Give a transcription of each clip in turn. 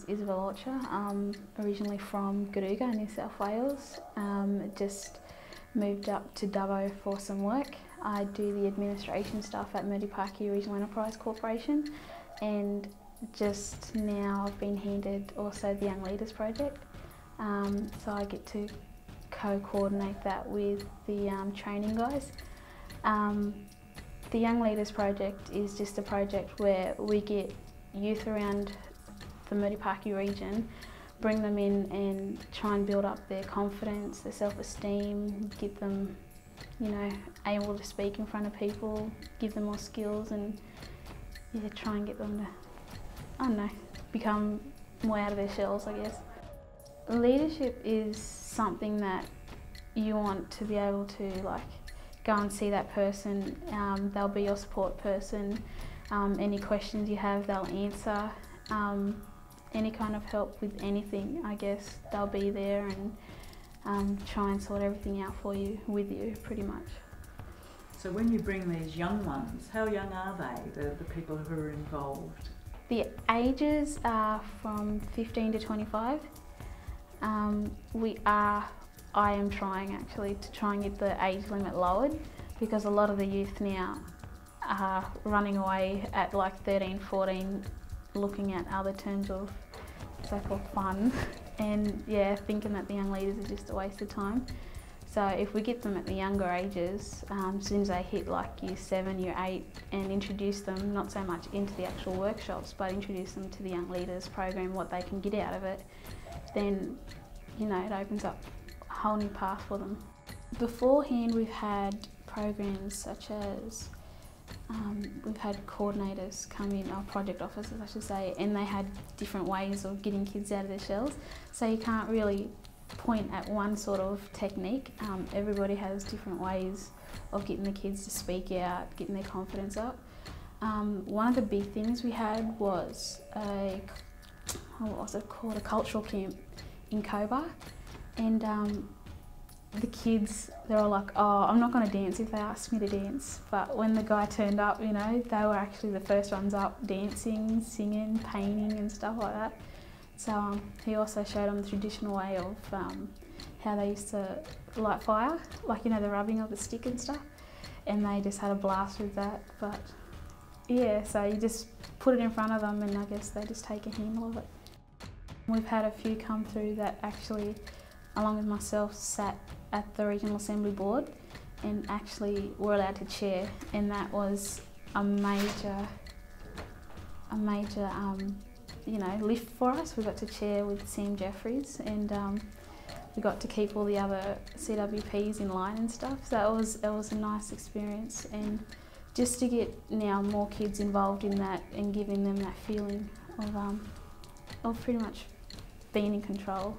name's Isabelle Orcher. I'm originally from Garuga, New South Wales. Just moved up to Dubbo for some work. I do the administration stuff at MURDI PAAKI Regional Enterprise Corporation, and just now I've been handed also the Young Leaders project. So I get to co-coordinate that with the training guys. The Young Leaders project is just a project where we get youth around the MURDI PAAKI region, bring them in and try and build up their confidence, their self-esteem, get them, you know, able to speak in front of people, give them more skills, and yeah, try and get them to, I don't know, become more out of their shells, I guess. Leadership is something that you want to be able to go and see that person. They'll be your support person. Any questions you have, they'll answer. Any kind of help with anything, I guess, they'll be there and try and sort everything out for you, with you, pretty much. So when you bring these young ones, how young are they, the people who are involved? The ages are from 15 to 25. I am trying actually to try and get the age limit lowered, because a lot of the youth now are running away at like 13, 14, looking at other terms of so-called fun, and yeah, thinking that the young leaders are just a waste of time. So if we get them at the younger ages, as soon as they hit like year 7, year 8, and introduce them not so much into the actual workshops, but introduce them to the Young Leaders program, what they can get out of it, then, you know, it opens up a whole new path for them. Beforehand, we've had programs such as we've had coordinators come in, or project officers I should say, and they had different ways of getting kids out of their shells. So you can't really point at one sort of technique. Everybody has different ways of getting the kids to speak out, getting their confidence up. One of the big things we had was what was it called, a cultural camp in Cobar, and the kids, they're all like, oh, I'm not going to dance if they ask me to dance. But when the guy turned up, you know, they were actually the first ones up, dancing, singing, painting and stuff like that. So he also showed them the traditional way of how they used to light fire, like, you know, the rubbing of the stick and stuff. And they just had a blast with that. But yeah, so you just put it in front of them and I guess they just take a handle of it. We've had a few come through that actually, along with myself, sat at the Regional Assembly Board and actually were allowed to chair, and that was a major you know, lift for us. We got to chair with Sam Jeffries, and we got to keep all the other CWPs in line and stuff, so it was a nice experience, and just to get now more kids involved in that and giving them that feeling of pretty much being in control.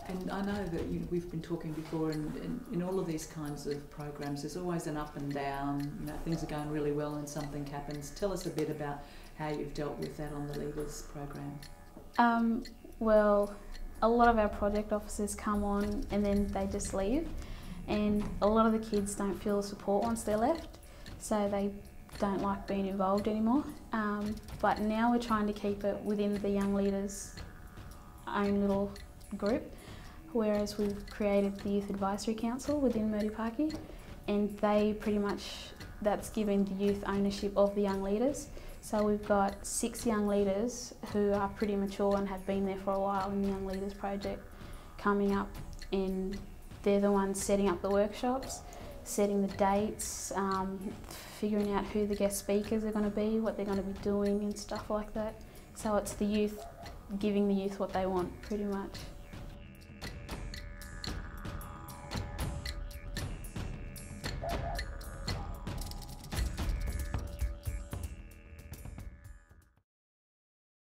And I know that we've been talking before, and in all of these kinds of programs there's always an up and down. You know, things are going really well and something happens. Tell us a bit about how you've dealt with that on the Leaders program. Well, a lot of our project officers come on and then they just leave, and a lot of the kids don't feel the support once they're left, so they don't like being involved anymore. But now we're trying to keep it within the Young Leaders' own little group, whereas we've created the Youth Advisory Council within MURDI PAAKI, and they pretty much, that's giving the youth ownership of the young leaders. So we've got 6 young leaders who are pretty mature and have been there for a while in the Young Leaders project coming up, and they're the ones setting up the workshops, setting the dates, figuring out who the guest speakers are going to be, what they're going to be doing and stuff like that. So it's the youth giving the youth what they want, pretty much.